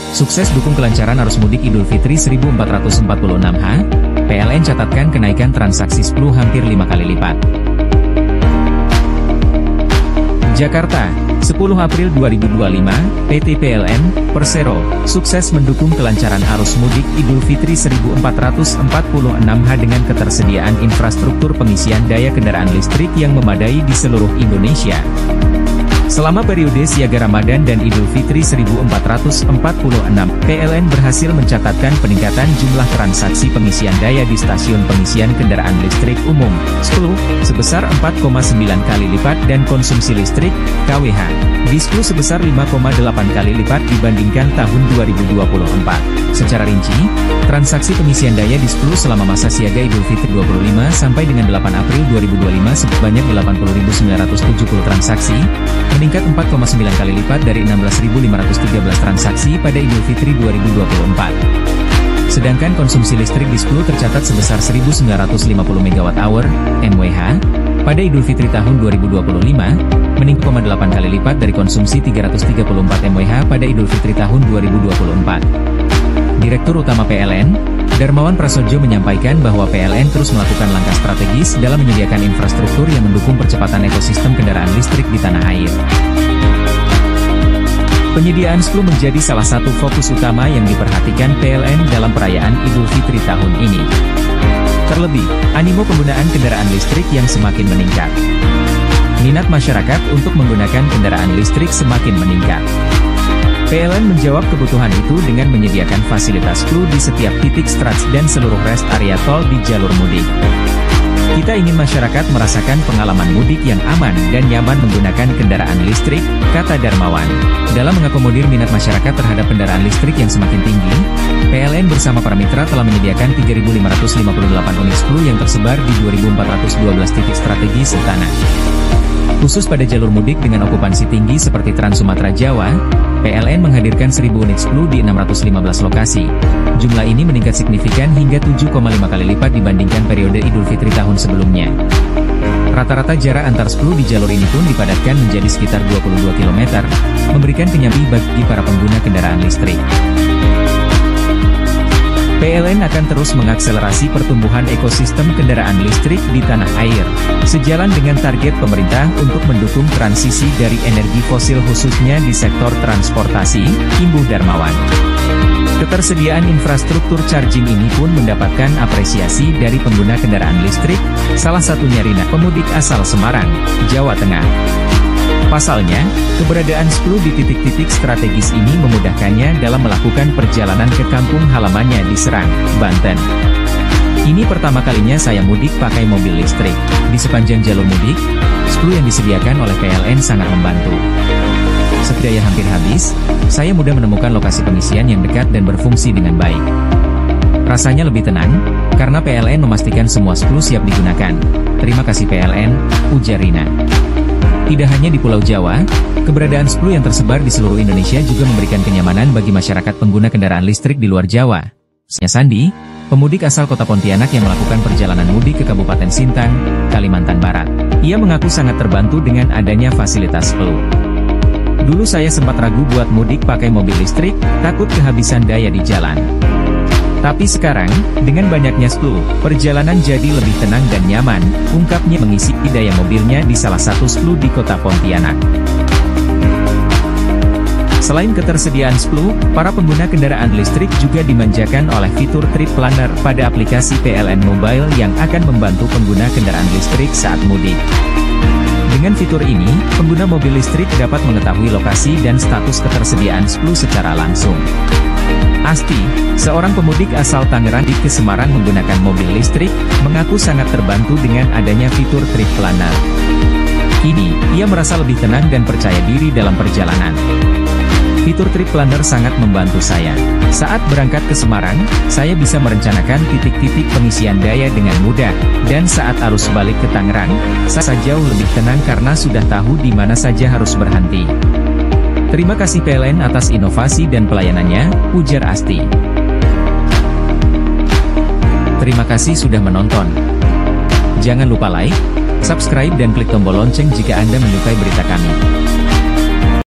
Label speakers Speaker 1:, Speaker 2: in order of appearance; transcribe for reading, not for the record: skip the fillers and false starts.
Speaker 1: Sukses dukung kelancaran arus mudik Idul Fitri 1446H, PLN catatkan kenaikan transaksi 10 hampir 5 kali lipat. Jakarta, 10 April 2025, PT PLN, Persero, sukses mendukung kelancaran arus mudik Idul Fitri 1446H dengan ketersediaan infrastruktur pengisian daya kendaraan listrik yang memadai di seluruh Indonesia. Selama periode siaga Ramadan dan Idul Fitri 1446, PLN berhasil mencatatkan peningkatan jumlah transaksi pengisian daya di stasiun pengisian kendaraan listrik umum, SPLU, sebesar 4,9 kali lipat dan konsumsi listrik, KWH, di SPLU sebesar 5,8 kali lipat dibandingkan tahun 2024. Secara rinci, transaksi pengisian daya di SPLU selama masa siaga Idul Fitri 25 sampai dengan 8 April 2025 sebanyak 80.970 transaksi, meningkat 4,9 kali lipat dari 16.513 transaksi pada Idul Fitri 2024. Sedangkan konsumsi listrik di SPLU tercatat sebesar 1.950 MWh, MWh, pada Idul Fitri tahun 2025, meningkat 0,8 kali lipat dari konsumsi 334 MWh pada Idul Fitri tahun 2024. Direktur Utama PLN, Darmawan Prasojo menyampaikan bahwa PLN terus melakukan langkah strategis dalam menyediakan infrastruktur yang mendukung percepatan ekosistem kendaraan listrik di tanah air. Penyediaan SPLU menjadi salah satu fokus utama yang diperhatikan PLN dalam perayaan Idul Fitri tahun ini. Terlebih, animo penggunaan kendaraan listrik yang semakin meningkat. Minat masyarakat untuk menggunakan kendaraan listrik semakin meningkat. PLN menjawab kebutuhan itu dengan menyediakan fasilitas SPLU di setiap titik strats dan seluruh rest area tol di jalur mudik. Kita ingin masyarakat merasakan pengalaman mudik yang aman dan nyaman menggunakan kendaraan listrik, kata Darmawan. Dalam mengakomodir minat masyarakat terhadap kendaraan listrik yang semakin tinggi, PLN bersama para mitra telah menyediakan 3.558 unit SPLU yang tersebar di 2.412 titik strategis utama. Khusus pada jalur mudik dengan okupansi tinggi seperti Trans Sumatera Jawa, PLN menghadirkan 1.000 unit SPLU di 615 lokasi. Jumlah ini meningkat signifikan hingga 7,5 kali lipat dibandingkan periode Idul Fitri tahun sebelumnya. Rata-rata jarak antar SPLU di jalur ini pun dipadatkan menjadi sekitar 22 km, memberikan kenyamanan bagi para pengguna kendaraan listrik. PLN akan terus mengakselerasi pertumbuhan ekosistem kendaraan listrik di tanah air, sejalan dengan target pemerintah untuk mendukung transisi dari energi fosil khususnya di sektor transportasi, imbuh Darmawan. Ketersediaan infrastruktur charging ini pun mendapatkan apresiasi dari pengguna kendaraan listrik, salah satunya Rina, pemudik asal Semarang, Jawa Tengah. Pasalnya, keberadaan SPLU di titik-titik strategis ini memudahkannya dalam melakukan perjalanan ke kampung halamannya di Serang, Banten. Ini pertama kalinya saya mudik pakai mobil listrik. Di sepanjang jalur mudik, SPLU yang disediakan oleh PLN sangat membantu. Saat daya hampir habis, saya mudah menemukan lokasi pengisian yang dekat dan berfungsi dengan baik. Rasanya lebih tenang, karena PLN memastikan semua SPLU siap digunakan. Terima kasih PLN, ujar Rina. Tidak hanya di Pulau Jawa, keberadaan SPLU yang tersebar di seluruh Indonesia juga memberikan kenyamanan bagi masyarakat pengguna kendaraan listrik di luar Jawa. Sandi, pemudik asal kota Pontianak yang melakukan perjalanan mudik ke Kabupaten Sintang, Kalimantan Barat. Ia mengaku sangat terbantu dengan adanya fasilitas SPLU. Dulu saya sempat ragu buat mudik pakai mobil listrik, takut kehabisan daya di jalan. Tapi sekarang, dengan banyaknya SPLU, perjalanan jadi lebih tenang dan nyaman, ungkapnya mengisi daya mobilnya di salah satu SPLU di kota Pontianak. Selain ketersediaan SPLU, para pengguna kendaraan listrik juga dimanjakan oleh fitur Trip Planner pada aplikasi PLN Mobile yang akan membantu pengguna kendaraan listrik saat mudik. Dengan fitur ini, pengguna mobil listrik dapat mengetahui lokasi dan status ketersediaan SPLU secara langsung. Asti, seorang pemudik asal Tangerang ke Semarang menggunakan mobil listrik, mengaku sangat terbantu dengan adanya fitur Trip Planner. Kini, ia merasa lebih tenang dan percaya diri dalam perjalanan. Fitur Trip Planner sangat membantu saya. Saat berangkat ke Semarang, saya bisa merencanakan titik-titik pengisian daya dengan mudah, dan saat arus balik ke Tangerang, saya jauh lebih tenang karena sudah tahu di mana saja harus berhenti. Terima kasih PLN atas inovasi dan pelayanannya, ujar Asti. Terima kasih sudah menonton. Jangan lupa like, subscribe dan klik tombol lonceng jika Anda menyukai berita kami.